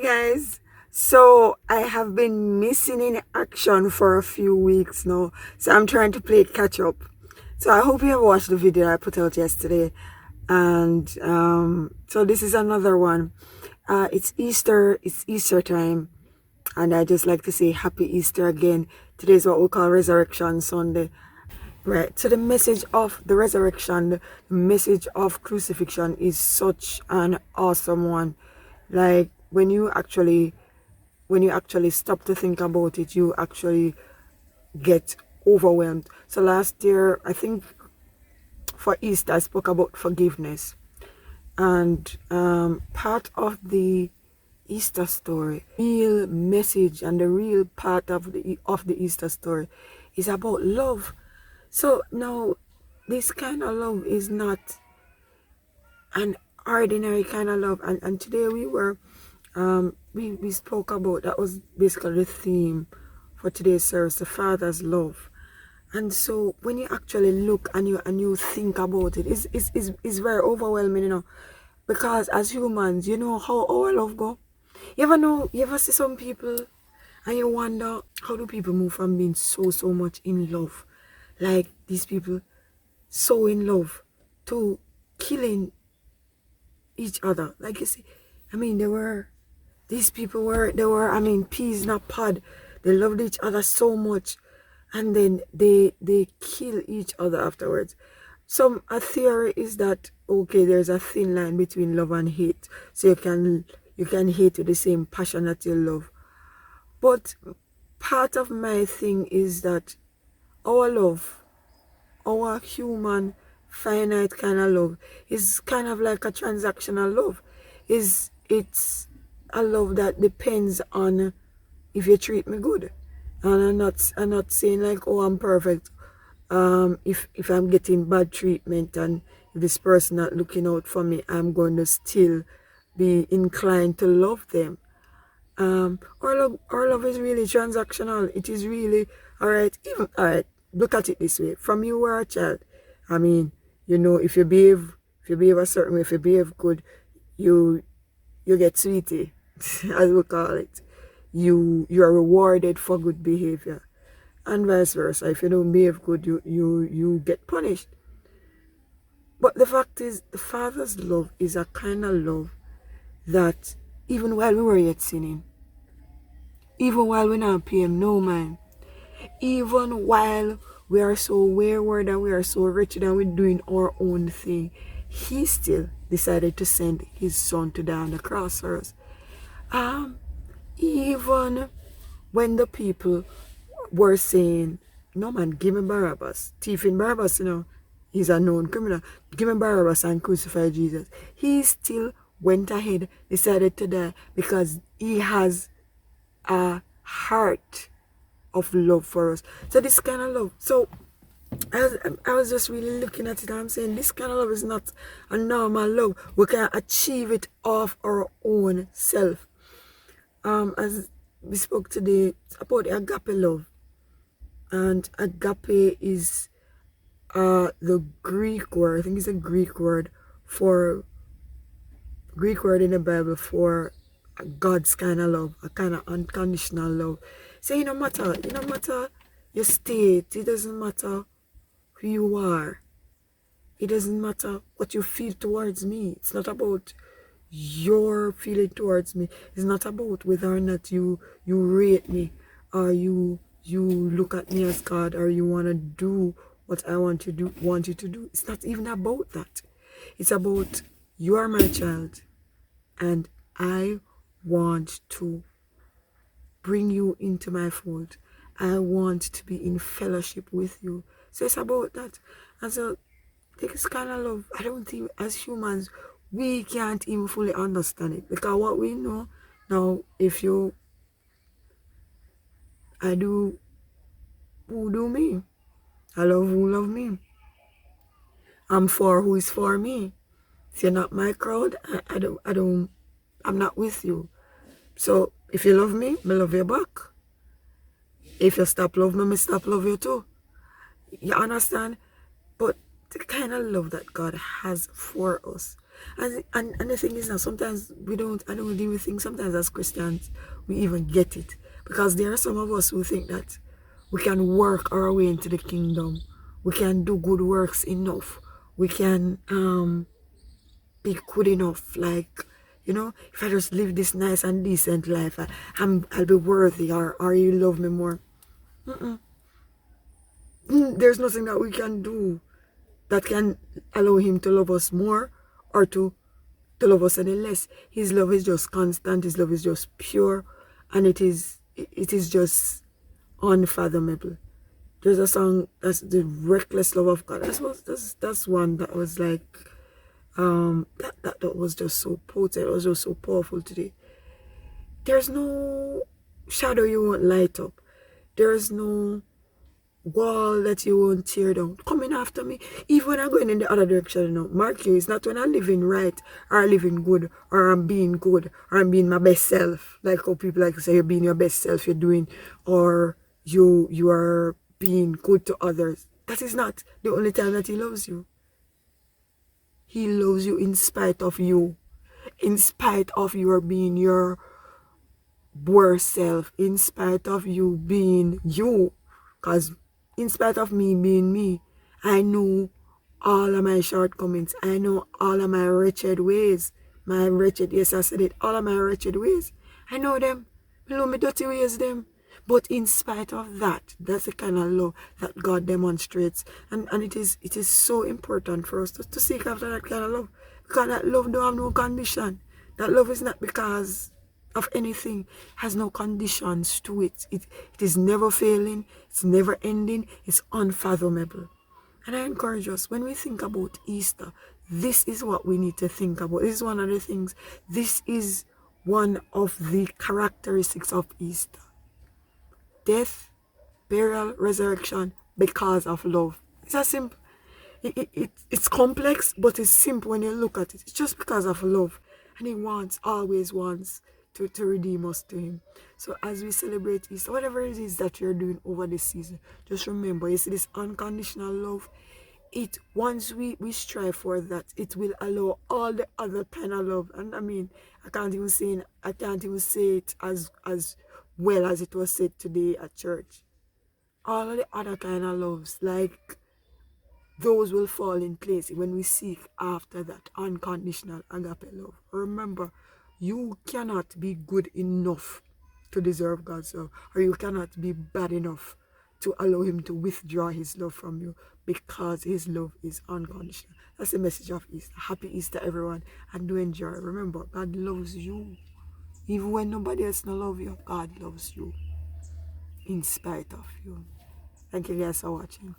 Guys, so I have been missing in action for a few weeks now, so I'm trying to play catch up. So I hope you have watched the video I put out yesterday, and so this is another one. It's Easter time, and I just like to say Happy Easter again. Today is what we call Resurrection Sunday. Right, so the message of the resurrection, the message of crucifixion is such an awesome one. Like when you actually stop to think about it, you actually get overwhelmed. So last year, I think for Easter, I spoke about forgiveness, and part of the Easter story, real message, and the real part of the Easter story is about love. So now, this kind of love is not an ordinary kind of love, and today we spoke about, that was basically the theme for today's service, the Father's love. And so when you actually look and you think about it, it's very overwhelming, because as humans, you know how our love go. You ever see some people and you wonder, how do people move from being so much in love, like these people, so in love, to killing each other? Like, you see, I mean, these people were, I mean, peas in a pod. They loved each other so much, and then they kill each other afterwards. A theory is that, okay, there's a thin line between love and hate, so you can hate with the same passion that you love. But part of my thing is that our love, our human finite kind of love, is kind of like a transactional love. It's a love that depends on if you treat me good. And I'm not saying like, oh, I'm perfect. If I'm getting bad treatment and if this person not looking out for me, I'm going to still be inclined to love them. Our love is really transactional. It is really, all right. Even, all right, look at it this way: from you were a child, I mean, if you behave a certain way, if you behave good, you you get sweetie, as we call it. You are rewarded for good behavior, and vice versa. If you don't behave good, you get punished. But the fact is, the Father's love is a kind of love that, even while we were yet sinning, even while we're not paying no mind, even while we are so wayward and we are so wretched and we're doing our own thing, he still decided to send his son to die on the cross for us. Um, Even when the people were saying, no man, give me Barabbas, thief in Barabbas, he's a known criminal, give me Barabbas and crucify Jesus, he still went ahead, decided to die, because he has a heart of love for us. So this kind of love, so I was just really looking at it, and I'm saying, this kind of love is not a normal love. We can achieve it of our own self. As we spoke today about the agape love, and agape is the Greek word. I think it's a Greek word in the Bible for God's kind of love, a kind of unconditional love. So it no matter your state, it doesn't matter who you are, it doesn't matter what you feel towards me. It's not about your feeling towards me. It's not about whether or not you rate me, or you look at me as God, or you want to do what I want you to do. It's not even about that. It's about, you are my child, and I want to bring you into my fold. I want to be in fellowship with you. So it's about that. And so this kind of love, I don't think as humans we can't even fully understand it, because what we know now, I do who do me, I love who love me, I'm for who is for me. If you're not my crowd, I'm not with you. So if you love me, I love you back. If you stop love me, I stop love you too. You understand? But the kind of love that God has for us, And the thing is now, sometimes I don't even think sometimes as Christians we even get it. Because there are some of us who think that we can work our way into the kingdom. We can do good works enough. We can be good enough. Like, if I just live this nice and decent life, I'll be worthy, or you love me more. There's nothing that we can do that can allow him to love us more or to love us any less. His love is just constant. His love is just pure, and it is just unfathomable. There's a song that's the reckless love of God. That's one that was like that was just so potent. It was just so powerful today. There's no shadow you won't light up. There's no wall that you won't tear down. Coming after me, even when I'm going in the other direction. Mark you, it's not when I'm living right or living good or I'm being good or I'm being my best self. Like how people like to say you're being your best self, you're doing, or you are being good to others. That is not the only time that he loves you. He loves you in spite of you, in spite of your being your worst self, in spite of you being you. Because in spite of me being me, I know all of my shortcomings. I know all of my wretched ways. Yes, I said it, all of my wretched ways. I know them. I know my dirty ways them. But in spite of that, that's the kind of love that God demonstrates. And it is so important for us to seek after that kind of love. Because that love don't have no condition. That love is not because of anything, has no conditions to it. It is never failing, it's never ending, it's unfathomable. And I encourage us, when we think about Easter, this is what we need to think about. This is one of the things, this is one of the characteristics of Easter. Death, burial, resurrection, because of love. It's as simple. It's complex, but it's simple when you look at it. It's just because of love. And he always wants to redeem us to him. So as we celebrate Easter, whatever it is that you're doing over this season, just remember, you see this unconditional love, once we strive for that, it will allow all the other kind of love. And I mean, I can't even say it as well as it was said today at church. All of the other kind of loves, like, those will fall in place when we seek after that unconditional agape love. Remember, you cannot be good enough to deserve God's love, or you cannot be bad enough to allow him to withdraw his love from you, because his love is unconditional. That's the message of Easter. Happy Easter, everyone, and do enjoy. Remember, God loves you. Even when nobody else no love you, God loves you in spite of you. Thank you guys for watching.